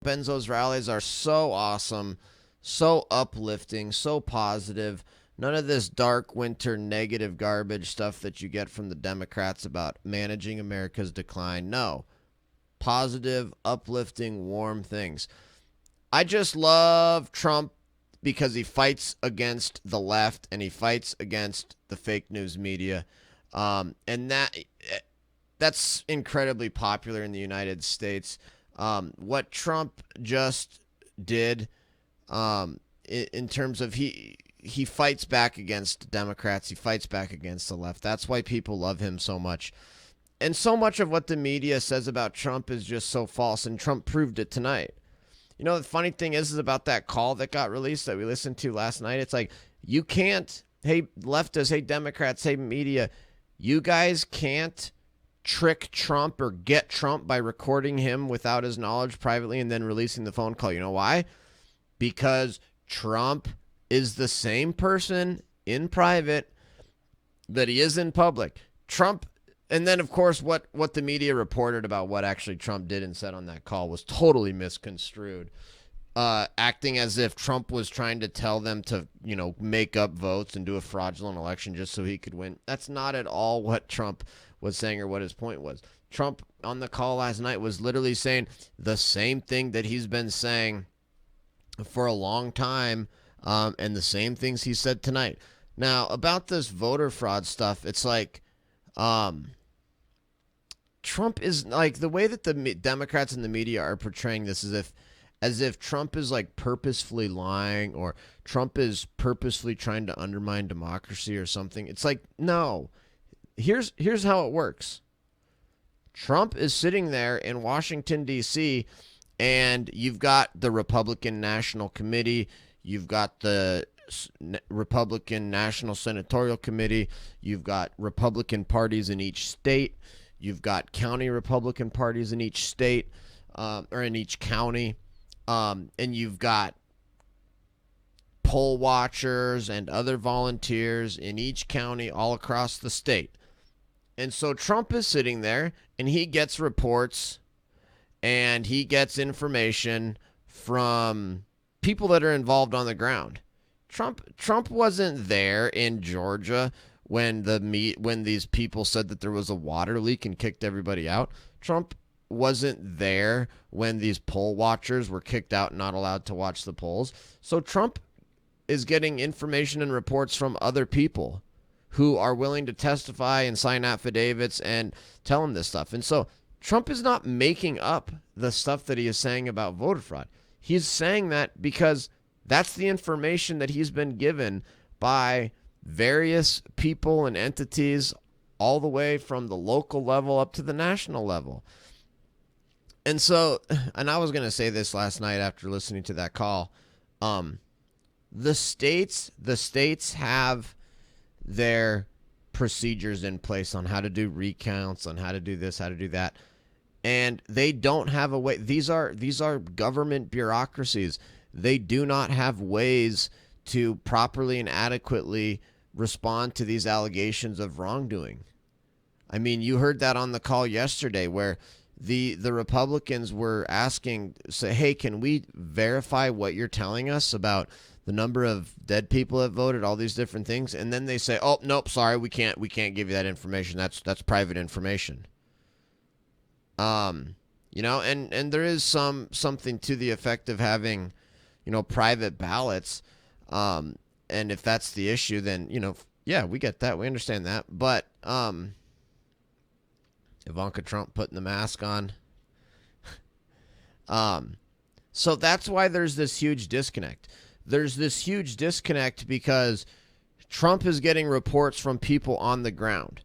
Benzo's rallies are so awesome, so uplifting, so positive. None of this dark winter negative garbage stuff that you get from the Democrats about managing America's decline. No. Positive, uplifting, warm things. I just love Trump because he fights against the left and he fights against the fake news media. And that's incredibly popular in the United States. What Trump just did, in terms of he fights back against Democrats, he fights back against the left. That's why people love him so much. And so much of what the media says about Trump is just so false, and Trump proved it tonight. You know, the funny thing is about that call that got released that we listened to last night. It's like, you can't, hey, leftists, hey, Democrats, hey, media, you guys can't trick Trump or get Trump by recording him without his knowledge privately and then releasing the phone call. You know why? Because Trump is the same person in private that he is in public. Trump, and then, of course, what the media reported about what actually Trump did and said on that call was totally misconstrued, acting as if Trump was trying to tell them to, make up votes and do a fraudulent election just so he could win. That's not at all what Trump was saying or what his point was. Trump on the call last night was literally saying the same thing that he's been saying for a long time, and the same things he said tonight. Now, about this voter fraud stuff, it's like, Trump is like, the way that the Democrats and the media are portraying this as if Trump is like purposefully lying or Trump is purposefully trying to undermine democracy or something. It's like, no. Here's how it works. Trump is sitting there in Washington, D.C., and you've got the Republican National Committee, you've got the Republican National Senatorial Committee, you've got Republican parties in each state, you've got county Republican parties in each state, or in each county, and you've got poll watchers and other volunteers in each county all across the state. And so Trump is sitting there and he gets reports and he gets information from people that are involved on the ground. Trump wasn't there in Georgia when these people said that there was a water leak and kicked everybody out. Trump wasn't there when these poll watchers were kicked out and not allowed to watch the polls. So Trump is getting information and reports from other people who are willing to testify and sign affidavits and tell him this stuff. And so Trump is not making up the stuff that he is saying about voter fraud. He's saying that because that's the information that he's been given by various people and entities all the way from the local level up to the national level. And so, and I was going to say this last night after listening to that call, the states have their procedures in place on how to do recounts, on how to do this, how to do that. And they don't have a way. These are government bureaucracies. They do not have ways to properly and adequately respond to these allegations of wrongdoing. I mean, you heard that on the call yesterday where the Republicans were asking, say, hey, can we verify what you're telling us about the number of dead people that voted, all these different things, and then they say, "Oh, nope, sorry, we can't give you that information. That's private information." And there is something to the effect of having, private ballots. And if that's the issue, then yeah, we get that, we understand that. But Ivanka Trump putting the mask on. So that's why there's this huge disconnect. There's this huge disconnect because Trump is getting reports from people on the ground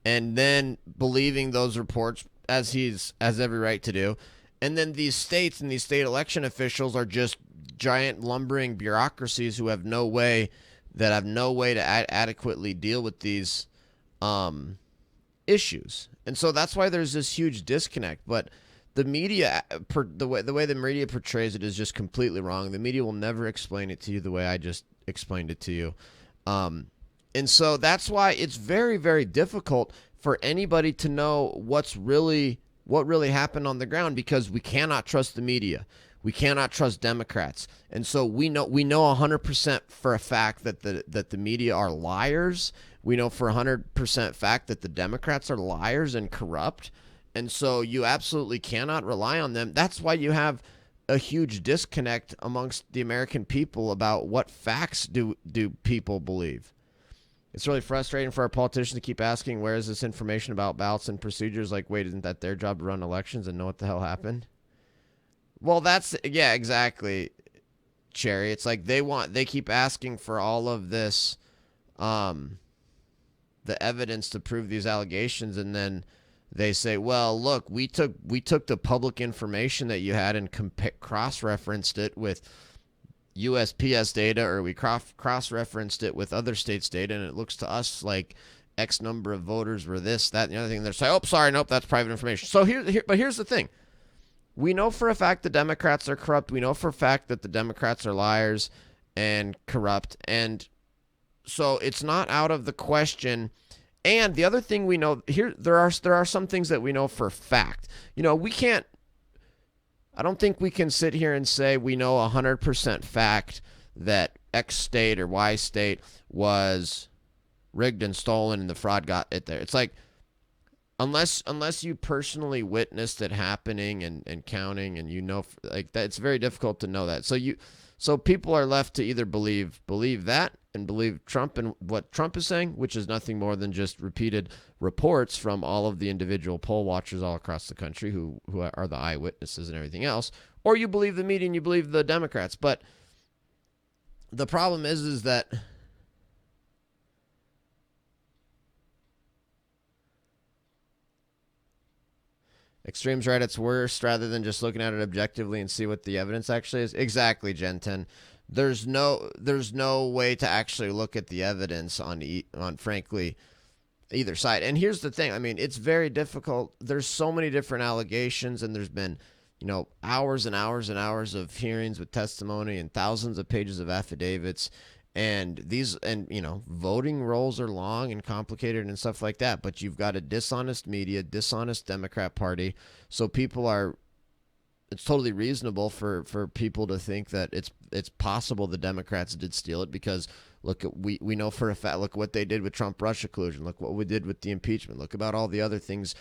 and then believing those reports, as he's has every right to do. And then these states and these state election officials are just giant lumbering bureaucracies who have no way to adequately deal with these issues. And so that's why there's this huge disconnect. But the media, the way the media portrays it is just completely wrong. The media will never explain it to you the way I just explained it to you. And so that's why it's very, very difficult for anybody to know what's really what really happened on the ground, because we cannot trust the media. We cannot trust Democrats. And so we know 100% for a fact that the media are liars. We know for 100% fact that the Democrats are liars and corrupt. And so you absolutely cannot rely on them. That's why you have a huge disconnect amongst the American people about what facts do people believe. It's really frustrating for our politicians to keep asking, where is this information about ballots and procedures? Like, wait, isn't that their job to run elections and know what the hell happened? Well, yeah, exactly, Cherry. It's like they keep asking for all of this, the evidence to prove these allegations, and then they say, well, look, we took the public information that you had and cross-referenced it with USPS data, or we cross-referenced it with other states' data, and it looks to us like X number of voters were this, that, and the other thing. They're saying, oh, sorry, nope, that's private information. So but here's the thing. We know for a fact the Democrats are corrupt. We know for a fact that the Democrats are liars and corrupt. And so it's not out of the question. And the other thing we know here, there are some things that we know for a fact. I don't think we can sit here and say we know 100% fact that X state or Y state was rigged and stolen and the fraud got it there. It's like, unless you personally witnessed it happening and counting, and like that, it's very difficult to know that. So people are left to either believe that and believe Trump and what Trump is saying, which is nothing more than just repeated reports from all of the individual poll watchers all across the country who are the eyewitnesses and everything else, or you believe the media and you believe the Democrats. But the problem is that extremes right, it's worse, rather than just looking at it objectively and see what the evidence actually is. Exactly, Gen 10. There's no way to actually look at the evidence on frankly either side. And here's the thing. I mean, it's very difficult. There's so many different allegations, and there's been, hours and hours and hours of hearings with testimony and thousands of pages of affidavits. And voting rolls are long and complicated and stuff like that. But you've got a dishonest media, dishonest Democrat Party. So it's totally reasonable for people to think that it's possible the Democrats did steal it, because we know for a fact, look what they did with Trump-Russia collusion. Look what we did with the impeachment. Look about all the other things.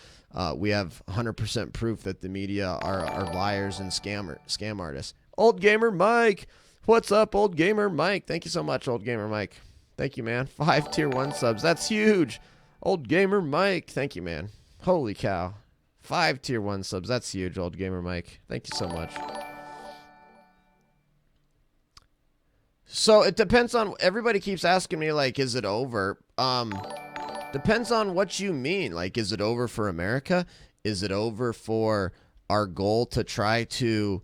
We have 100% proof that the media are liars and scam artists. Old Gamer Mike. What's up, Old Gamer Mike? Thank you so much, Old Gamer Mike. Thank you, man. 5 tier 1 subs. That's huge. Old Gamer Mike. Thank you, man. Holy cow. 5 tier 1 subs. That's huge, Old Gamer Mike. Thank you so much. So it depends on, everybody keeps asking me, like, is it over? Depends on what you mean. Like, is it over for America? Is it over for our goal to try to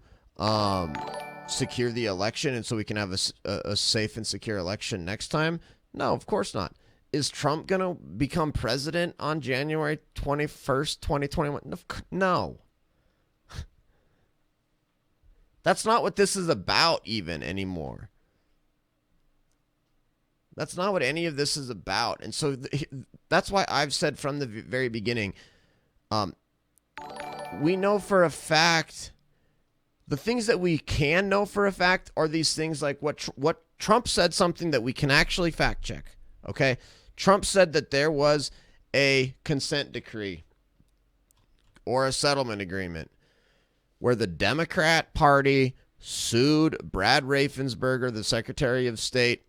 secure the election, and so we can have a safe and secure election next time? No, of course not. Is Trump going to become president on January 21st, 2021? No. That's not what this is about even anymore. That's not what any of this is about. And so that's why I've said from the very beginning, we know for a fact, the things that we can know for a fact are these things like what Trump said, something that we can actually fact check. Okay? Trump said that there was a consent decree or a settlement agreement where the Democrat Party sued Brad Raffensperger, the Secretary of State,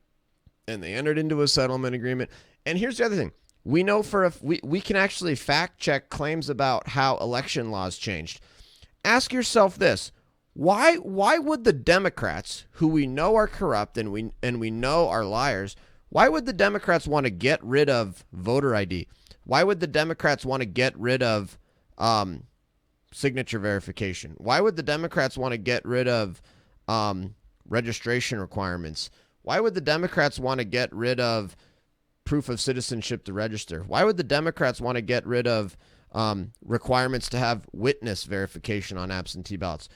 and they entered into a settlement agreement. And here's the other thing. We know we can actually fact check claims about how election laws changed. Ask yourself this. Why would the Democrats, who we know are corrupt and we know are liars, why would the Democrats want to get rid of voter ID? Why would the Democrats want to get rid of signature verification? Why would the Democrats want to get rid of registration requirements? Why would the Democrats want to get rid of proof of citizenship to register? Why would the Democrats want to get rid of requirements to have witness verification on absentee ballots?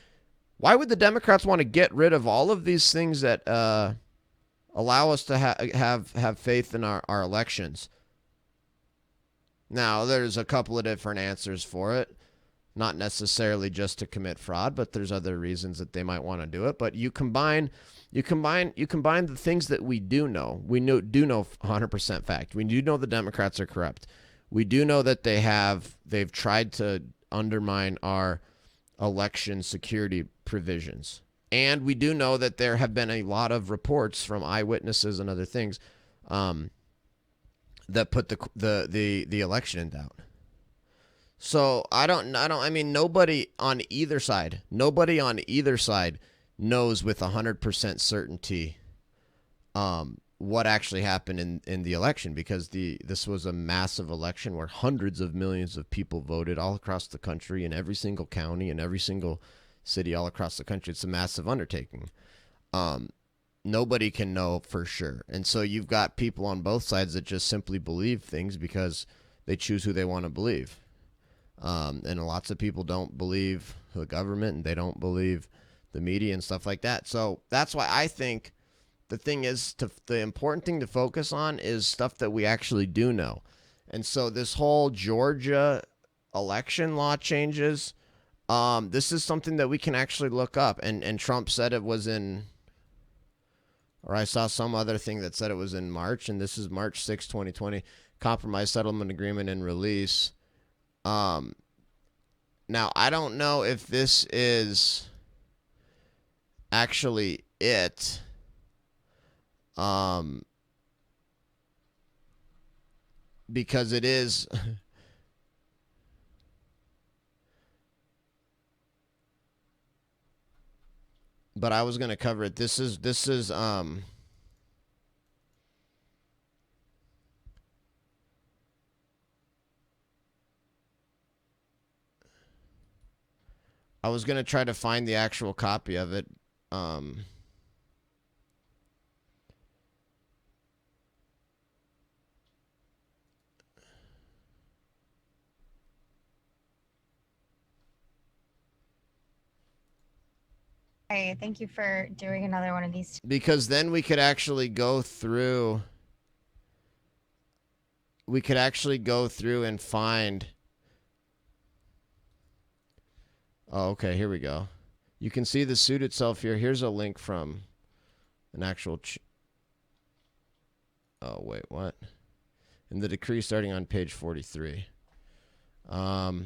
Why would the Democrats want to get rid of all of these things that allow us to have faith in our elections? Now, there's a couple of different answers for it. Not necessarily just to commit fraud, but there's other reasons that they might want to do it. But you combine the things that we do know. We do know 100% fact. We do know the Democrats are corrupt. We do know that they've tried to undermine our election security provisions. And we do know that there have been a lot of reports from eyewitnesses and other things that put the election in doubt. So I mean, nobody on either side knows with 100% certainty what actually happened in the election, because this was a massive election where hundreds of millions of people voted all across the country, in every single county, in every single city all across the country. It's a massive undertaking. Nobody can know for sure. And so you've got people on both sides that just simply believe things because they choose who they want to believe. And lots of people don't believe the government, and they don't believe the media and stuff like that. So that's why I think the thing is, the important thing to focus on is stuff that we actually do know. And so this whole Georgia election law changes, this is something that we can actually look up. And Trump said it was in, or I saw some other thing that said it was in March, and this is March 6, 2020, compromise settlement agreement and release. Now, I don't know if this is actually it. Because it is. But I was going to cover it. This is I was going to try to find the actual copy of it. Hey, thank you for doing another one of these. Because then we could actually go through. We could actually go through and find. Oh, okay, here we go. You can see the suit itself here. Here's a link from an actual. Oh, wait, what? In the decree starting on page 43. Wow,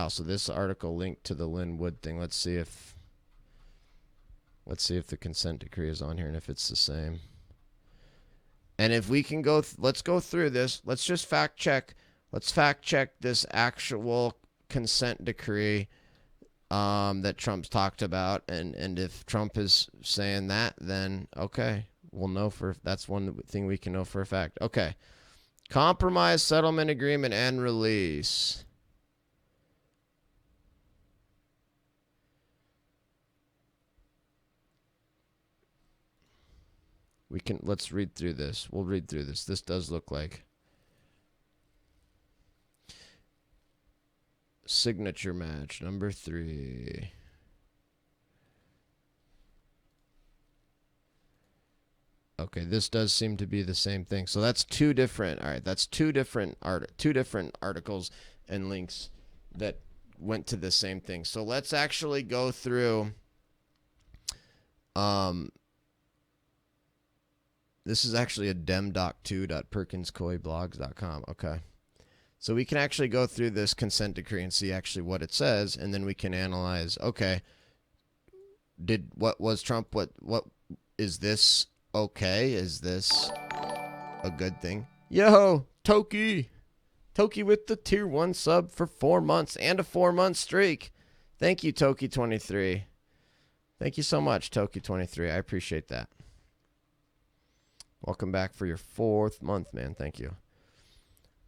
so this article linked to the Lynn Wood thing. Let's see if the consent decree is on here and if it's the same. And if we can go, let's go through this. Let's just fact check. Let's fact check this actual consent decree that Trump's talked about. And if Trump is saying that, then okay, we'll know that's one thing we can know for a fact. Okay. Compromise, settlement agreement, and release. Let's read through this. We'll read through this. This does look like signature match number 3. Okay, this does seem to be the same thing. So that's two different. All right, that's two different articles and links that went to the same thing. So let's actually go through. This is actually a demdoc2.perkinscoyblogs.com. Okay. So we can actually go through this consent decree and see actually what it says, and then we can analyze, okay, what is this okay? Is this a good thing? Yo, Toki with the tier 1 sub for 4 months and a 4-month streak. Thank you, Toki23. Thank you so much, Toki23. I appreciate that. Welcome back for your 4th month, man. Thank you.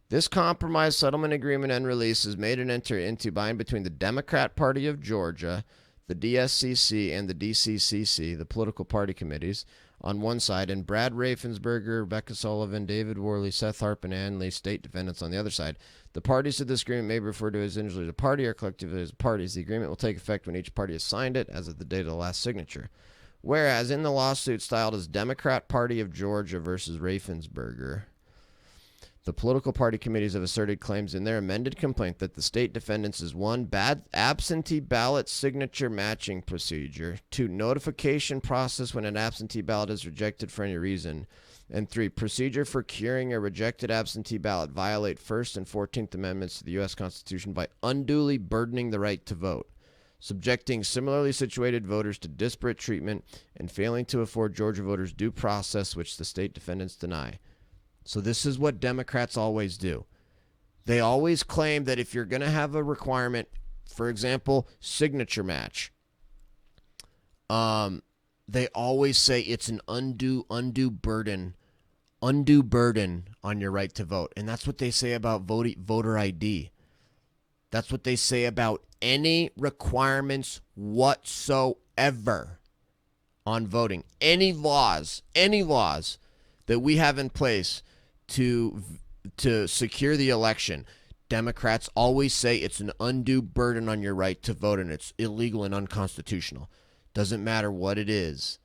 This compromise, settlement agreement, and release is made and entered into by and between the Democrat Party of Georgia, the DSCC, and the DCCC, the political party committees, on one side, and Brad Raffensperger, Rebecca Sullivan, David Worley, Seth Harp, and Ann Lee, state defendants, on the other side. The parties to this agreement may be referred to as individually as a party or collectively as parties. The agreement will take effect when each party has signed it, as of the date of the last signature. Whereas in the lawsuit styled as Democrat Party of Georgia versus Raffensperger, The political party committees have asserted claims in their amended complaint that the state defendants is 1, bad absentee ballot signature matching procedure, 2, notification process when an absentee ballot is rejected for any reason, and 3, procedure for curing a rejected absentee ballot violate First and 14th Amendments to the U.S. Constitution by unduly burdening the right to vote, subjecting similarly situated voters to disparate treatment, and failing to afford Georgia voters due process, which the state defendants deny. So this is what Democrats always do. They always claim that if you're going to have a requirement, for example, signature match, they always say it's an undue burden on your right to vote. And that's what they say about voter ID. That's what they say about any requirements whatsoever on voting. Any laws that we have in place to secure the election, Democrats always say it's an undue burden on your right to vote and it's illegal and unconstitutional. Doesn't matter what it is.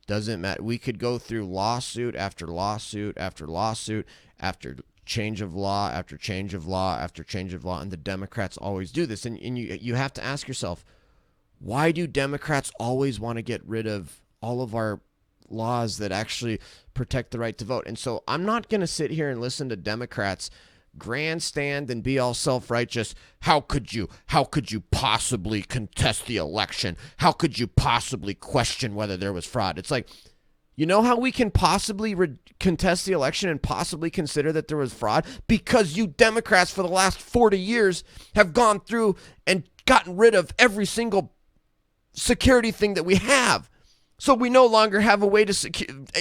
Doesn't matter. We could go through lawsuit after lawsuit after lawsuit after change of law after change of law after change of law, and the Democrats always do this. And you have to ask yourself, why do Democrats always want to get rid of all of our laws that actually protect the right to vote? And so I'm not going to sit here and listen to Democrats grandstand and be all self-righteous. How could you possibly contest the election? How could you possibly question whether there was fraud? It's like, you know how we can possibly contest the election and possibly consider that there was fraud? Because you Democrats for the last 40 years have gone through and gotten rid of every single security thing that we have. So we no longer have a way to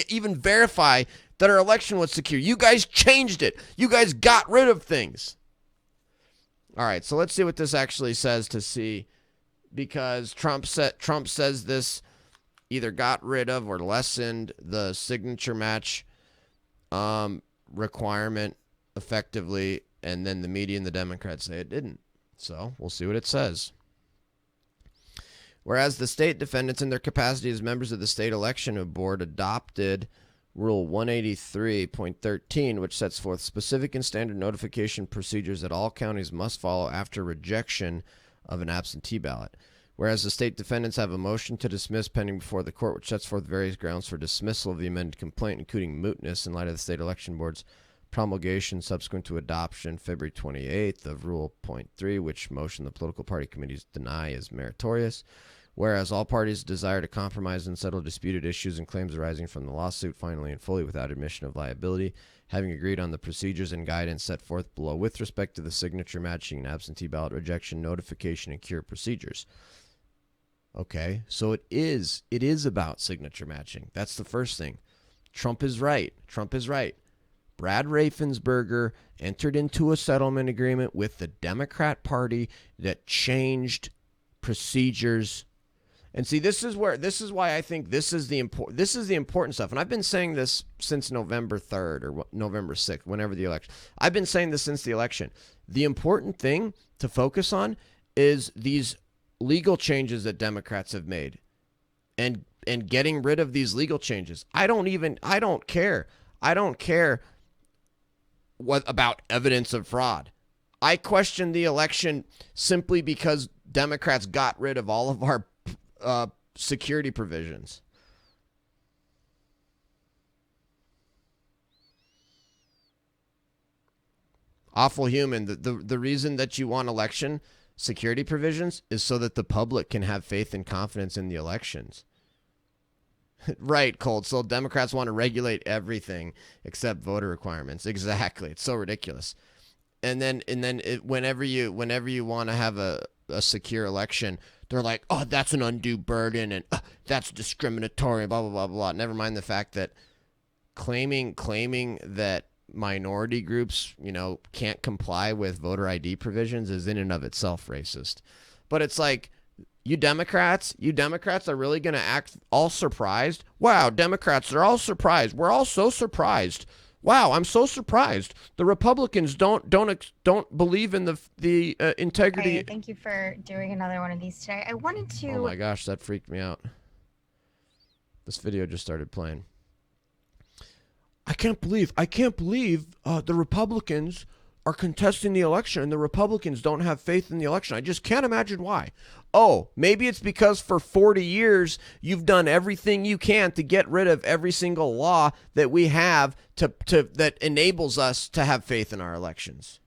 even verify that our election was secure. You guys changed it. You guys got rid of things. All right, so let's see what this actually says to see, because Trump says this either got rid of or lessened the signature match requirement effectively, and then the media and the Democrats say it didn't. So we'll see what it says. Whereas the state defendants in their capacity as members of the state election board adopted Rule 183.13, which sets forth specific and standard notification procedures that all counties must follow after rejection of an absentee ballot. Whereas the state defendants have a motion to dismiss pending before the court, which sets forth various grounds for dismissal of the amended complaint, including mootness in light of the state election board's promulgation subsequent to adoption February 28th of Rule .3, which motion the political party committees deny is meritorious. Whereas all parties desire to compromise and settle disputed issues and claims arising from the lawsuit finally and fully without admission of liability, having agreed on the procedures and guidance set forth below with respect to the signature matching and absentee ballot rejection, notification, and cure procedures. Okay, so it is about signature matching. That's the first thing. Trump is right. Brad Raffensperger entered into a settlement agreement with the Democrat Party that changed procedures. And see, this is why I think this is the important stuff. And I've been saying this since November 3rd or November 6th, whenever the election. I've been saying this since the election. The important thing to focus on is these legal changes that Democrats have made, and getting rid of these legal changes. I don't care what about evidence of fraud. I question the election simply because Democrats got rid of all of our security provisions. Awful human. The reason that you want election security provisions is so that the public can have faith and confidence in the elections. Right, Cold. So Democrats want to regulate everything except voter requirements. Exactly. It's so ridiculous. And then whenever you want to have a secure election, they're like, oh, that's an undue burden and that's discriminatory, blah, blah, blah, blah. Never mind the fact that claiming that minority groups, can't comply with voter ID provisions is in and of itself racist. But it's like, you Democrats are really going to act all surprised? Wow, Democrats, they're all surprised. We're all so surprised. Wow, I'm so surprised. The Republicans don't believe in the integrity. Hey, thank you for doing another one of these today. I wanted to. Oh my gosh, that freaked me out. This video just started playing. I can't believe the Republicans are contesting the election and the Republicans don't have faith in the election. I just can't imagine why. Oh, maybe it's because for 40 years you've done everything you can to get rid of every single law that we have to that enables us to have faith in our elections.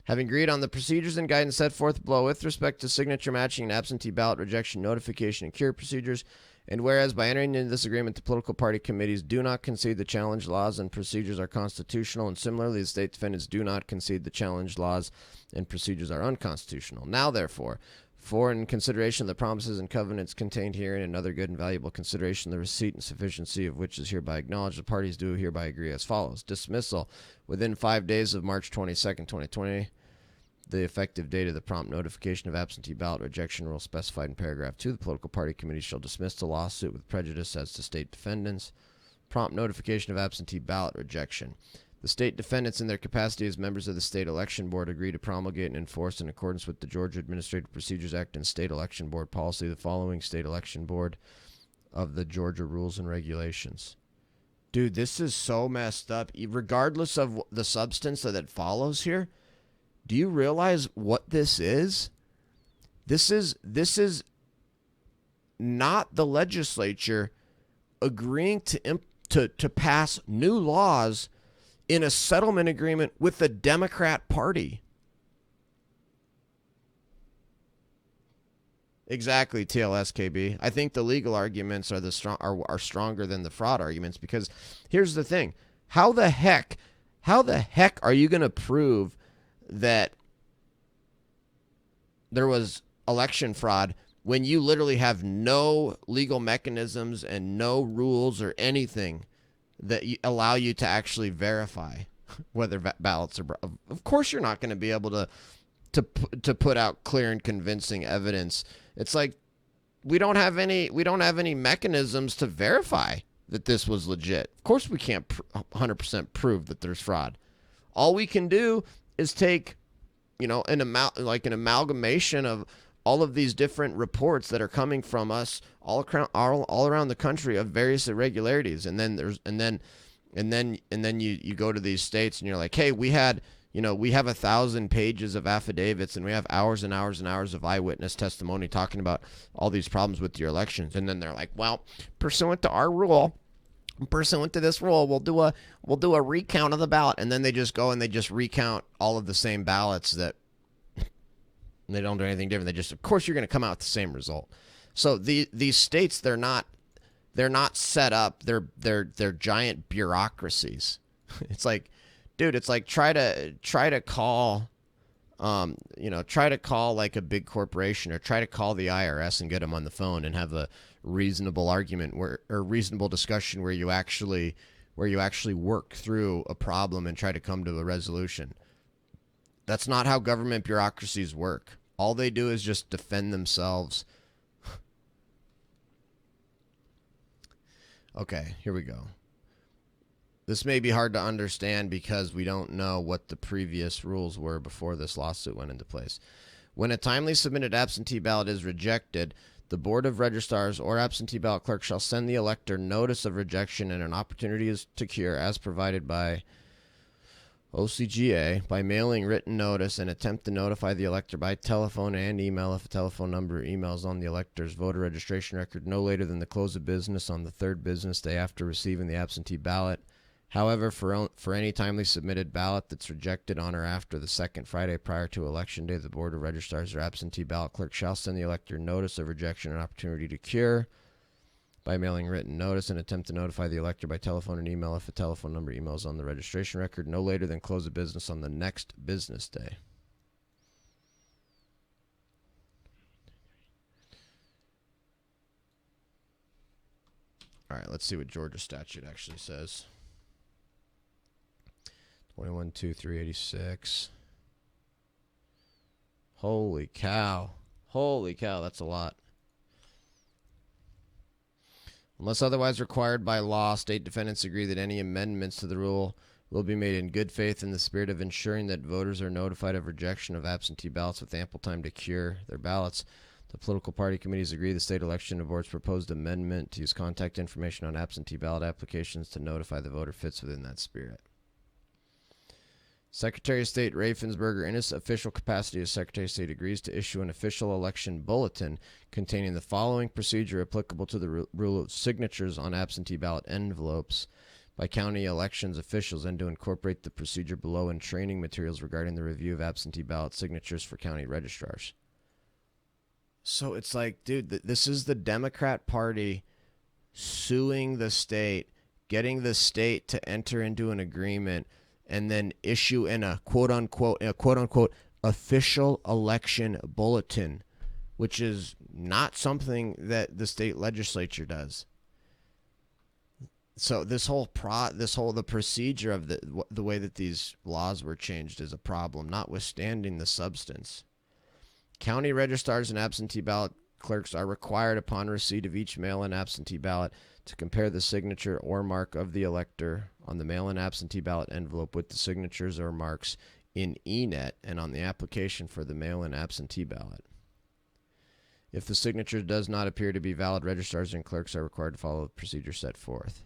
Having agreed on the procedures and guidance set forth below with respect to signature matching and absentee ballot rejection notification and cure procedures, and whereas by entering into this agreement, the political party committees do not concede the challenged laws and procedures are constitutional, and similarly, the state defendants do not concede the challenged laws and procedures are unconstitutional. Now, therefore, for in consideration of the promises and covenants contained herein and other good and valuable consideration, the receipt and sufficiency of which is hereby acknowledged, the parties do hereby agree as follows. Dismissal within 5 days of March 22nd, 2020. The effective date of the prompt notification of absentee ballot rejection rule specified in paragraph 2. The political party committee shall dismiss the lawsuit with prejudice as to state defendants. Prompt notification of absentee ballot rejection. The state defendants, in their capacity as members of the State Election Board, agree to promulgate and enforce, in accordance with the Georgia Administrative Procedures Act and State Election Board policy, the following State Election Board of the Georgia rules and regulations. Dude, this is so messed up. Regardless of the substance that follows here, do you realize what this is? This is not the legislature agreeing to pass new laws in a settlement agreement with the Democrat Party. Exactly, TLSKB. I think the legal arguments are stronger than the fraud arguments, because here's the thing. How the heck are you going to prove that there was election fraud when you literally have no legal mechanisms and no rules or anything that allow you to actually verify whether ballots are? Of course, you're not going to be able to put out clear and convincing evidence. It's like we don't have any mechanisms to verify that this was legit. Of course, we can't 100% prove that there's fraud. All we can do is take, an amalgamation of all of these different reports that are coming from us all around the country of various irregularities, and then you go to these states and you're like, hey, we have 1,000 pages of affidavits and we have hours and hours and hours of eyewitness testimony talking about all these problems with your elections, and then they're like, well, pursuant to this rule, we'll do a recount of the ballot, and then they just go and they just recount all of the same ballots that they don't do anything different. They just, of course, you're going to come out with the same result. So these states, they're not set up. They're giant bureaucracies. It's like, dude, it's like try to call like a big corporation, or try to call the IRS and get them on the phone and have a reasonable argument or reasonable discussion where you actually work through a problem and try to come to a resolution. That's not how government bureaucracies work. All they do is just defend themselves. Okay, here we go. This may be hard to understand because we don't know what the previous rules were before this lawsuit went into place. When a timely submitted absentee ballot is rejected, the Board of Registrars or absentee ballot clerk shall send the elector notice of rejection and an opportunity to cure as provided by OCGA by mailing written notice and attempt to notify the elector by telephone and email if a telephone number or email is on the elector's voter registration record no later than the close of business on the third business day after receiving the absentee ballot. However, for any timely submitted ballot that's rejected on or after the second Friday prior to Election Day, the Board of Registrars or absentee ballot clerk shall send the elector notice of rejection and opportunity to cure by mailing written notice and attempt to notify the elector by telephone and email if a telephone number email is on the registration record no later than close of business on the next business day. All right, let's see what Georgia statute actually says. 21-2-386. Holy cow. Holy cow, that's a lot. Unless otherwise required by law, state defendants agree that any amendments to the rule will be made in good faith in the spirit of ensuring that voters are notified of rejection of absentee ballots with ample time to cure their ballots. The political party committees agree the state election board's proposed amendment to use contact information on absentee ballot applications to notify the voter fits within that spirit. Secretary of State Raffensperger, in his official capacity as Secretary of State, agrees to issue an official election bulletin containing the following procedure applicable to the rule of signatures on absentee ballot envelopes by county elections officials, and to incorporate the procedure below in training materials regarding the review of absentee ballot signatures for county registrars. So it's like, dude, this is the Democrat Party suing the state, getting the state to enter into an agreement, and then issue in a quote unquote official election bulletin, which is not something that the state legislature does. So the procedure of the way that these laws were changed is a problem, notwithstanding the substance. County registrars and absentee ballot clerks are required upon receipt of each mail-in absentee ballot to compare the signature or mark of the elector on the mail-in absentee ballot envelope with the signatures or marks in ENET and on the application for the mail-in absentee ballot. If the signature does not appear to be valid, registrars and clerks are required to follow the procedure set forth.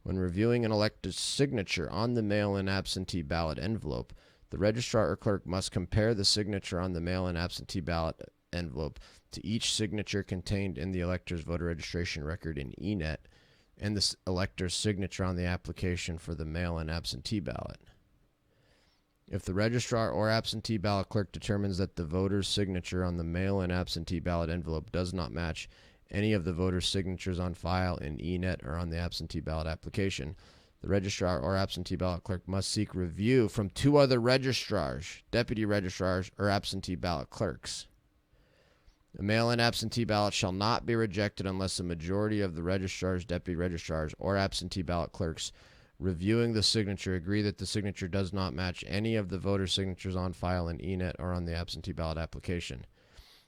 When reviewing an elector's signature on the mail-in absentee ballot envelope, the registrar or clerk must compare the signature on the mail-in absentee ballot envelope to each signature contained in the elector's voter registration record in ENET and the elector's signature on the application for the mail-in absentee ballot. If the registrar or absentee ballot clerk determines that the voter's signature on the mail-in absentee ballot envelope does not match any of the voter's signatures on file in ENET or on the absentee ballot application, the registrar or absentee ballot clerk must seek review from two other registrars, deputy registrars, or absentee ballot clerks. A mail-in absentee ballot shall not be rejected unless a majority of the registrars, deputy registrars, or absentee ballot clerks reviewing the signature agree that the signature does not match any of the voter signatures on file in ENET or on the absentee ballot application.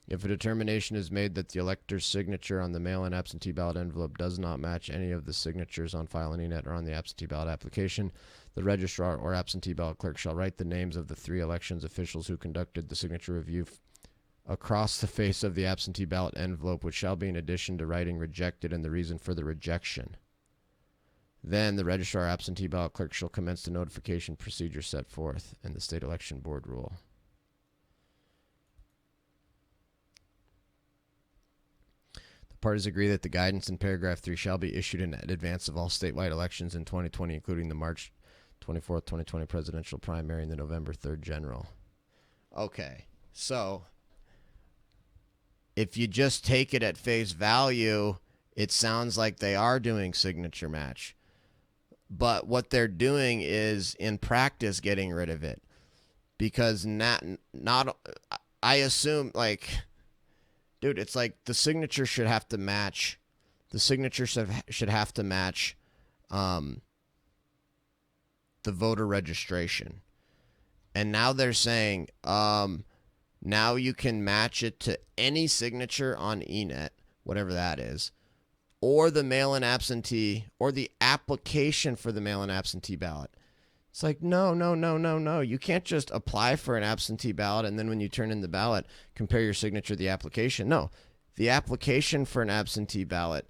If a determination is made that the elector's signature on the mail-in absentee ballot envelope does not match any of the signatures on file in ENET or on the absentee ballot application, the registrar or absentee ballot clerk shall write the names of the three elections officials who conducted the signature review across the face of the absentee ballot envelope, which shall be in addition to writing rejected and the reason for the rejection. Then the registrar or absentee ballot clerk shall commence the notification procedure set forth in the state election board rule. Parties agree that the guidance in paragraph 3 shall be issued in advance of all statewide elections in 2020, including the March 24th, 2020 presidential primary and the November 3rd general. Okay, so if you just take it at face value, it sounds like they are doing signature match. But what they're doing is, in practice, getting rid of it. Because I assume, like... Dude, it's like the signature should have to match. The signature should have to match the voter registration. And now they're saying now you can match it to any signature on ENET, whatever that is, or the mail-in absentee, or the application for the mail-in absentee ballot. It's like, no. You can't just apply for an absentee ballot and then when you turn in the ballot, compare your signature to the application. No, the application for an absentee ballot,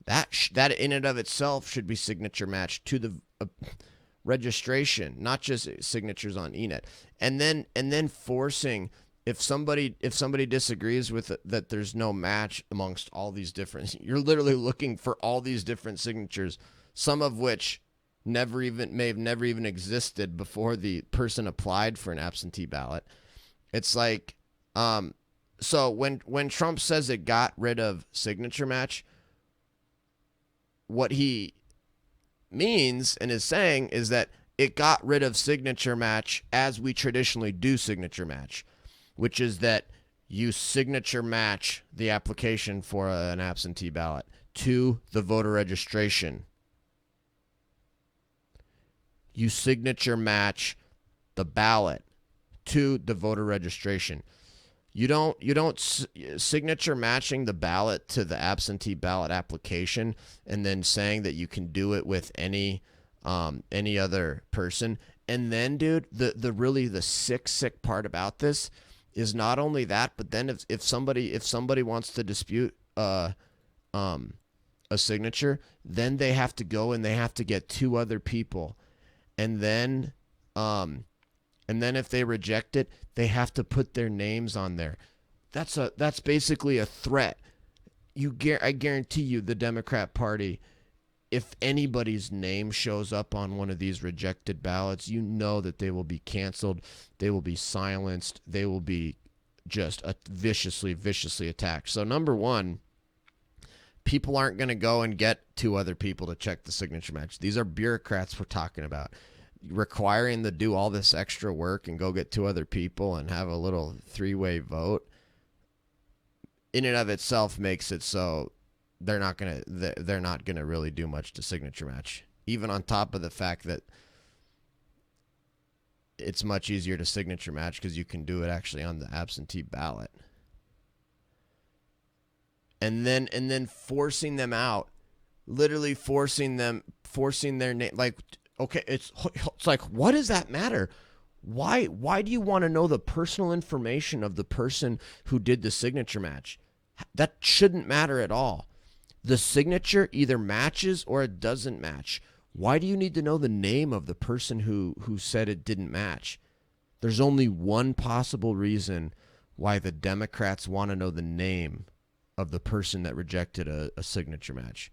that in and of itself should be signature matched to the registration, not just signatures on ENET. And then forcing, if somebody disagrees with it, that there's no match amongst all these different, you're literally looking for all these different signatures, some of which may have never even existed before the person applied for an absentee ballot. It's like, so when Trump says it got rid of signature match, what he means and is saying is that it got rid of signature match as we traditionally do signature match, which is that you signature match the application for an absentee ballot to the voter registration. You signature match the ballot to the voter registration. You don't signature matching the ballot to the absentee ballot application and then saying that you can do it with any other person. And then, dude, the sick part about this is not only that, but then if somebody wants to dispute um a signature, then they have to go and they have to get two other people, and then um if they reject it, they have to put their names on there. That's basically a threat. I guarantee you, the Democrat Party, if anybody's name shows up on one of these rejected ballots, you know that they will be canceled, they will be silenced, they will be just viciously attacked. So number one, people aren't going to go and get two other people to check the signature match. These are bureaucrats we're talking about. Requiring them to do all this extra work and go get two other people and have a little three-way vote in and of itself makes it so they're not gonna really do much to signature match. Even on top of the fact that it's much easier to signature match because you can do it actually on the absentee ballot. And then forcing them out, literally forcing their name. Like, okay, it's like, what does that matter? Why do you want to know the personal information of the person who did the signature match? That shouldn't matter at all. The signature either matches or it doesn't match. Why do you need to know the name of the person who said it didn't match? There's only one possible reason why the Democrats want to know the name of the person that rejected a signature match,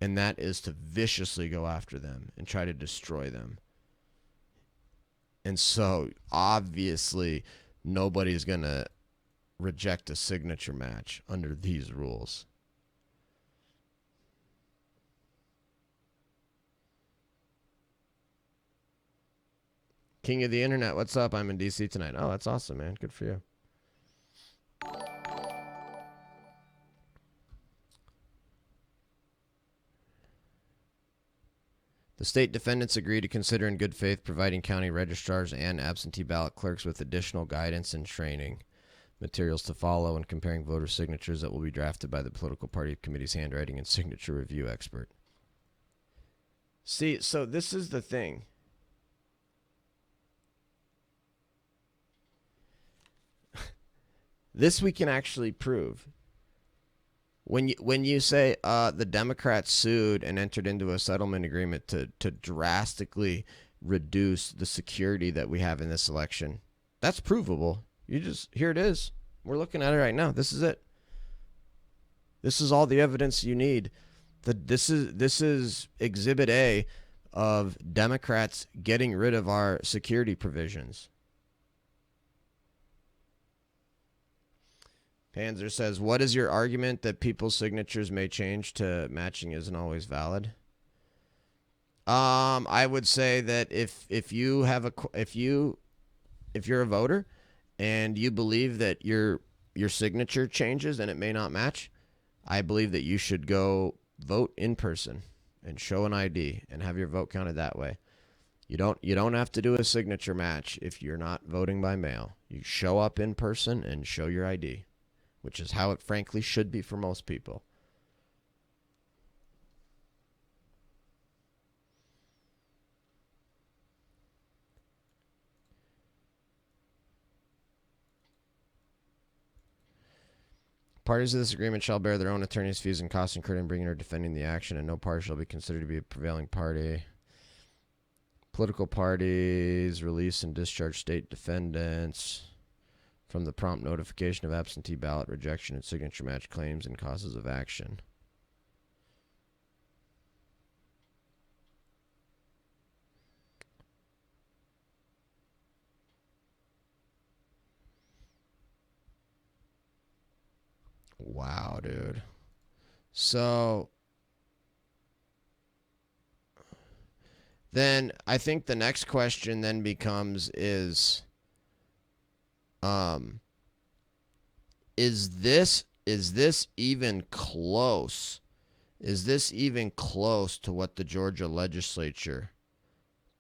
and that is to viciously go after them and try to destroy them. And so, obviously, nobody's going to reject a signature match under these rules. King of the Internet, what's up? I'm in DC tonight. Oh, that's awesome, man. Good for you. The state defendants agree to consider in good faith providing county registrars and absentee ballot clerks with additional guidance and training materials to follow and comparing voter signatures that will be drafted by the political party committee's handwriting and signature review expert. See, so this is the thing. This we can actually prove. When you say the Democrats sued and entered into a settlement agreement to drastically reduce the security that we have in this election, that's provable. Here it is. We're looking at it right now. This is it. This is all the evidence you need. This is Exhibit A of Democrats getting rid of our security provisions. Panzer says, what is your argument that people's signatures may change to matching isn't always valid? I would say that if you're a voter and you believe that your signature changes and it may not match, I believe that you should go vote in person and show an ID and have your vote counted that way. You don't have to do a signature match if you're not voting by mail. You show up in person and show your ID, which is how it frankly should be for most people. Parties to this agreement shall bear their own attorney's fees and costs incurred in bringing or defending the action, and no party shall be considered to be a prevailing party. Political parties release and discharge state defendants from the prompt notification of absentee ballot rejection and signature match claims and causes of action. Wow, dude. So then I think the next question then becomes is this even close? Is this even close to what the Georgia legislature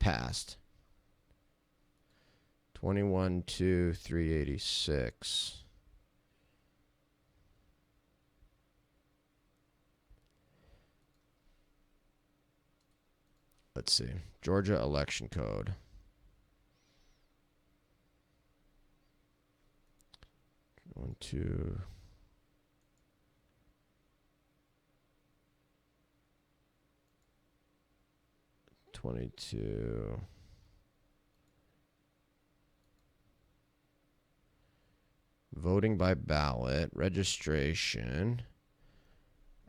passed? 21-386. Let's see. Georgia election code. 1, 2. $22. Voting by ballot, registration,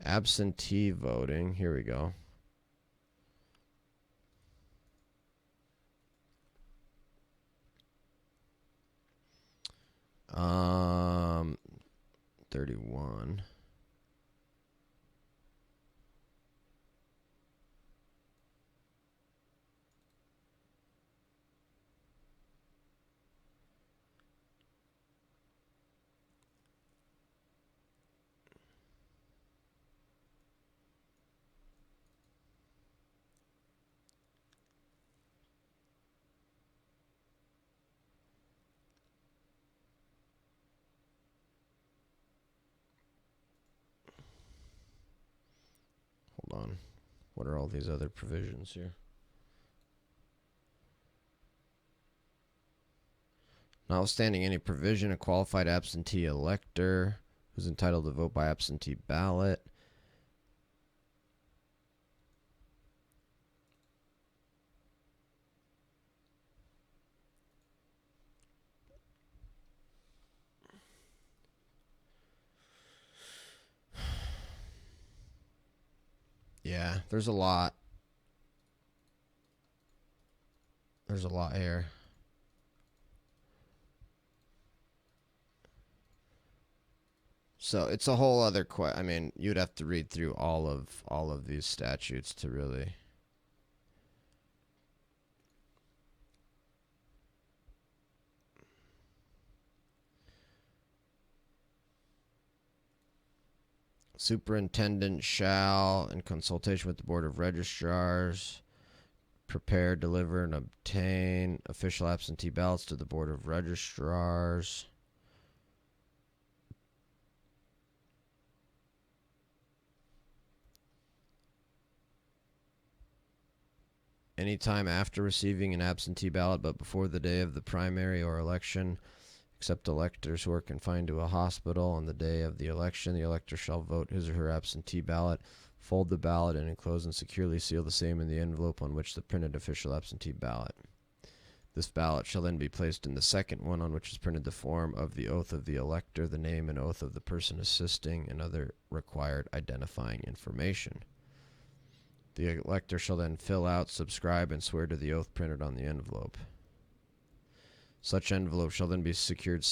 absentee voting. Here we go. Um, 31. Hold on. What are all these other provisions here? Notwithstanding any provision, a qualified absentee elector who's entitled to vote by absentee ballot. Yeah, there's a lot. There's a lot here. So it's a whole other I mean, you'd have to read through all of these statutes to really. Superintendent shall, in consultation with the Board of Registrars, prepare, deliver, and obtain official absentee ballots to the Board of Registrars. Anytime after receiving an absentee ballot but before the day of the primary or election, except electors who are confined to a hospital on the day of the election, the elector shall vote his or her absentee ballot, fold the ballot, and enclose and securely seal the same in the envelope on which the printed official absentee ballot. This ballot shall then be placed in the second one, on which is printed the form of the oath of the elector, the name and oath of the person assisting, and other required identifying information. The elector shall then fill out, subscribe, and swear to the oath printed on the envelope. Such envelope shall then be securely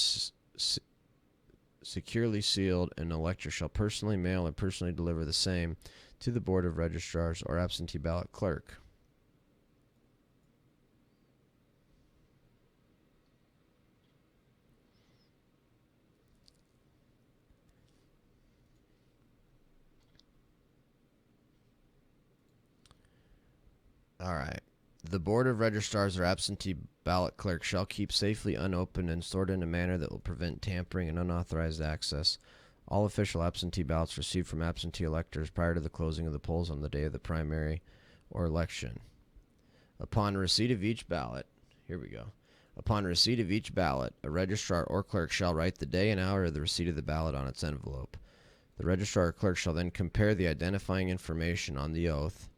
sealed, and an elector shall personally mail and personally deliver the same to the Board of Registrars or absentee ballot clerk. All right. The Board of Registrars or absentee ballot clerk shall keep safely unopened and stored in a manner that will prevent tampering and unauthorized access all official absentee ballots received from absentee electors prior to the closing of the polls on the day of the primary or election. Upon receipt of each ballot, here we go. Upon receipt of each ballot, a registrar or clerk shall write the day and hour of the receipt of the ballot on its envelope. The registrar or clerk shall then compare the identifying information on the oath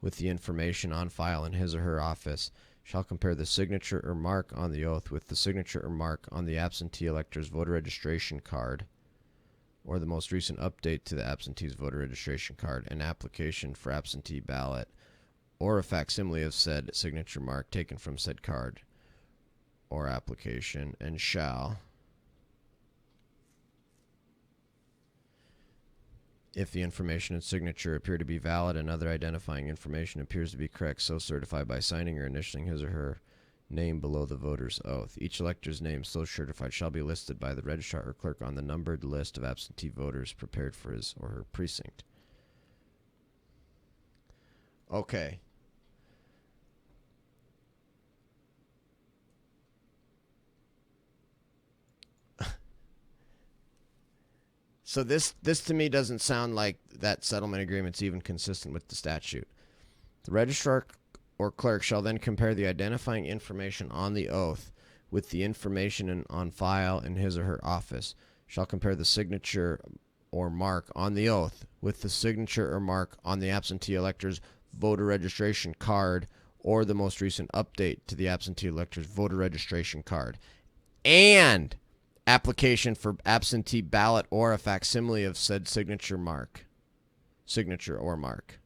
with the information on file in his or her office, shall compare the signature or mark on the oath with the signature or mark on the absentee elector's voter registration card, or the most recent update to the absentee's voter registration card, an application for absentee ballot, or a facsimile of said signature mark taken from said card or application, and shall, if the information and signature appear to be valid and other identifying information appears to be correct, so certify by signing or initialing his or her name below the voter's oath. Each elector's name so certified shall be listed by the registrar or clerk on the numbered list of absentee voters prepared for his or her precinct. Okay. So this to me doesn't sound like that settlement agreement's even consistent with the statute. The registrar or clerk shall then compare the identifying information on the oath with the information on file in his or her office, shall compare the signature or mark on the oath with the signature or mark on the absentee elector's voter registration card or the most recent update to the absentee elector's voter registration card, and application for absentee ballot or a facsimile of said signature or mark.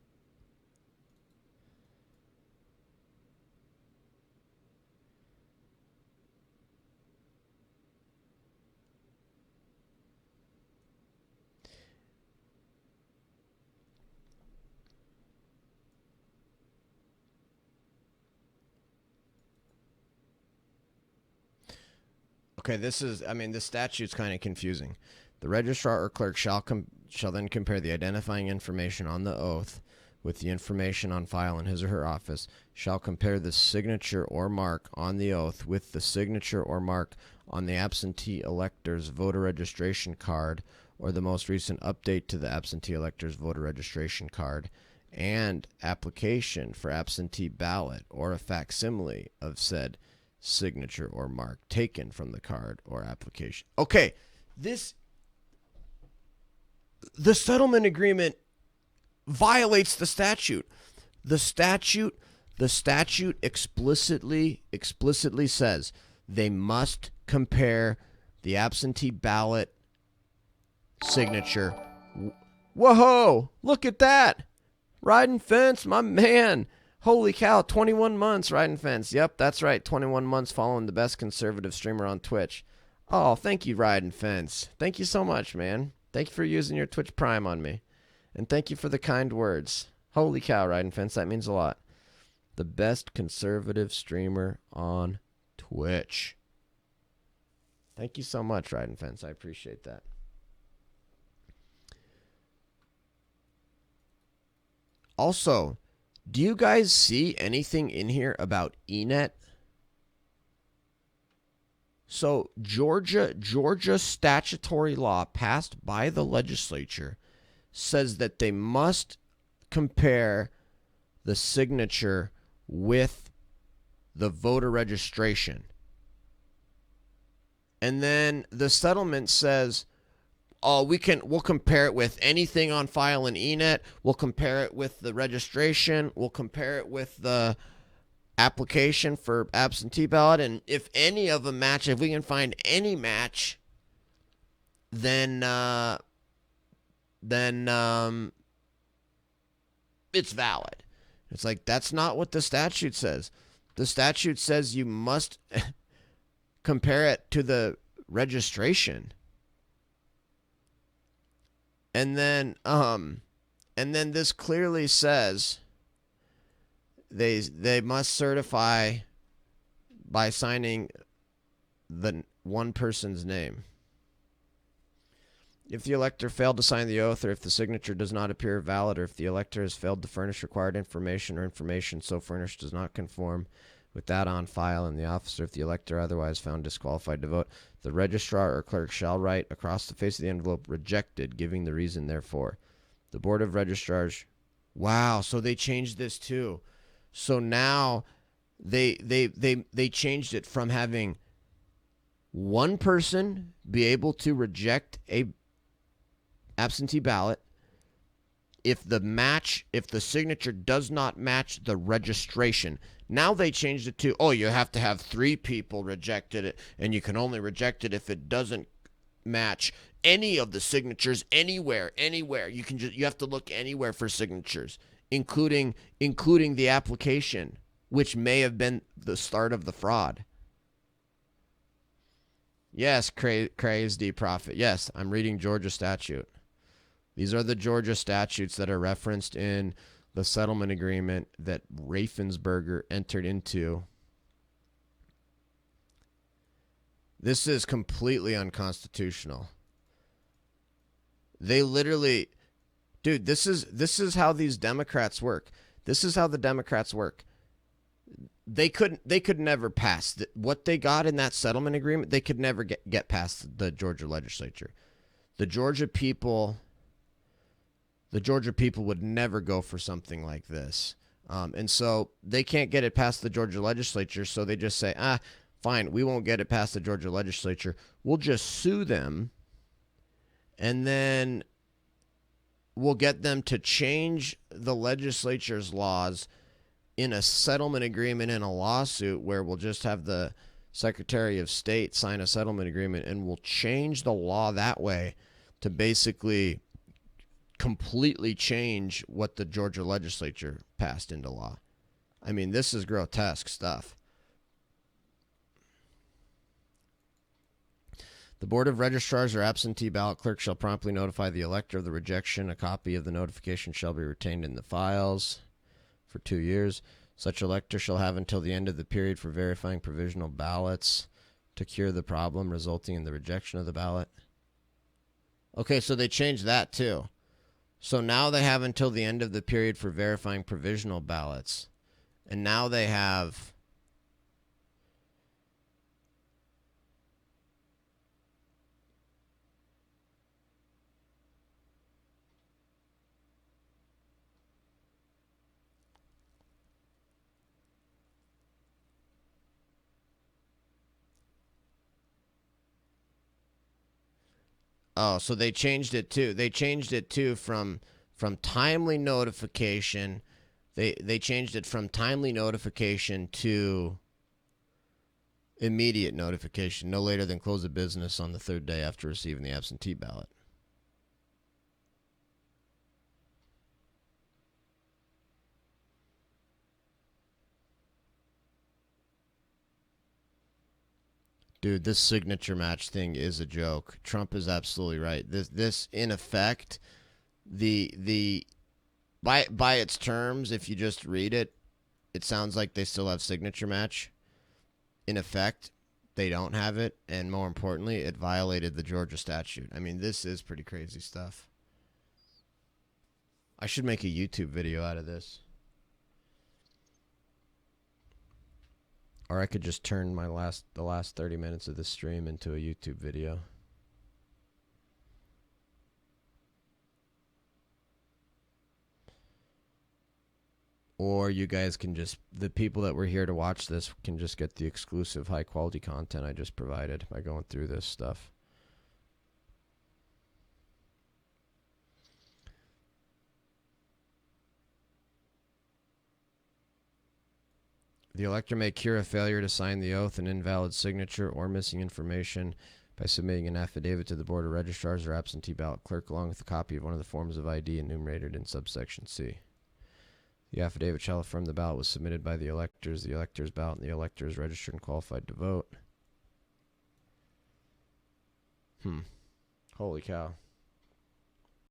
Okay, this statute's kind of confusing. The registrar or clerk shall then compare the identifying information on the oath with the information on file in his or her office, shall compare the signature or mark on the oath with the signature or mark on the absentee elector's voter registration card or the most recent update to the absentee elector's voter registration card, and application for absentee ballot or a facsimile of said signature or mark taken from the card or application. Okay, the settlement agreement violates the statute. The statute explicitly says they must compare the absentee ballot signature. Whoa, look at that. Riding Fence, my man. Holy cow, 21 months riding fence. Yep, that's right, 21 months following the best conservative streamer on Twitch. Oh, thank you, Riding Fence. Thank you so much, man. Thank you for using your Twitch Prime on me. And thank you for the kind words. Holy cow, Riding Fence, that means a lot. The best conservative streamer on Twitch. Thank you so much, Riding Fence. I appreciate that. Also, do you guys see anything in here about ENET? So Georgia statutory law passed by the legislature says that they must compare the signature with the voter registration. And then the settlement says, oh, we'll compare it with anything on file in ENET. We'll compare it with the registration. We'll compare it with the application for absentee ballot. And if any of them match, if we can find any match, then it's valid. It's like, that's not what the statute says. The statute says you must compare it to the registration. And then this clearly says they must certify by signing the one person's name. If the elector failed to sign the oath, or if the signature does not appear valid, or if the elector has failed to furnish required information, or information so furnished does not conform with that on file in the office, or if the elector otherwise found disqualified to vote, the registrar or clerk shall write across the face of the envelope "rejected," giving the reason therefor. The board of registrars. Wow, so they changed this too. So now they changed it from having one person be able to reject a absentee ballot if the signature does not match the registration. Now they changed it to, you have to have 3 people rejected it, and you can only reject it if it doesn't match any of the signatures anywhere. You have to look anywhere for signatures, including the application, which may have been the start of the fraud. Yes, crazed prophet. Yes, I'm reading Georgia statute. These are the Georgia statutes that are referenced in the settlement agreement that Raffensperger entered into. This is completely unconstitutional. They literally, dude, this is how these Democrats work. This is how the Democrats work. They could never pass what they got in that settlement agreement. They could never get past the Georgia legislature. The Georgia people would never go for something like this. And so they can't get it past the Georgia legislature, so they just say, fine, we won't get it past the Georgia legislature. We'll just sue them, and then we'll get them to change the legislature's laws in a settlement agreement in a lawsuit where we'll just have the Secretary of State sign a settlement agreement, and we'll change the law that way to basically completely change what the Georgia legislature passed into law. I mean, this is grotesque stuff. The Board of Registrars or absentee ballot clerk shall promptly notify the elector of the rejection. A copy of the notification shall be retained in the files for 2 years. Such elector shall have until the end of the period for verifying provisional ballots to cure the problem resulting in the rejection of the ballot. Okay, so they changed that too. So now they have until the end of the period for verifying provisional ballots. And now they have so they changed it too. They changed it too from timely notification. They changed it from timely notification to immediate notification, no later than close of business on the third day after receiving the absentee ballot. Dude, this signature match thing is a joke. Trump is absolutely right. This in effect, the by its terms, if you just read it, it sounds like they still have signature match. In effect, they don't have it, and more importantly, it violated the Georgia statute. I mean, this is pretty crazy stuff. I should make a YouTube video out of this. Or I could just turn the last 30 minutes of this stream into a YouTube video. Or you guys can just, the people that were here to watch this can just get the exclusive high quality content I just provided by going through this stuff. The elector may cure a failure to sign the oath, an invalid signature, or missing information by submitting an affidavit to the Board of Registrars or absentee ballot clerk along with a copy of one of the forms of ID enumerated in subsection C. The affidavit shall affirm the ballot was submitted by the elector's ballot, and the elector is registered and qualified to vote. Holy cow.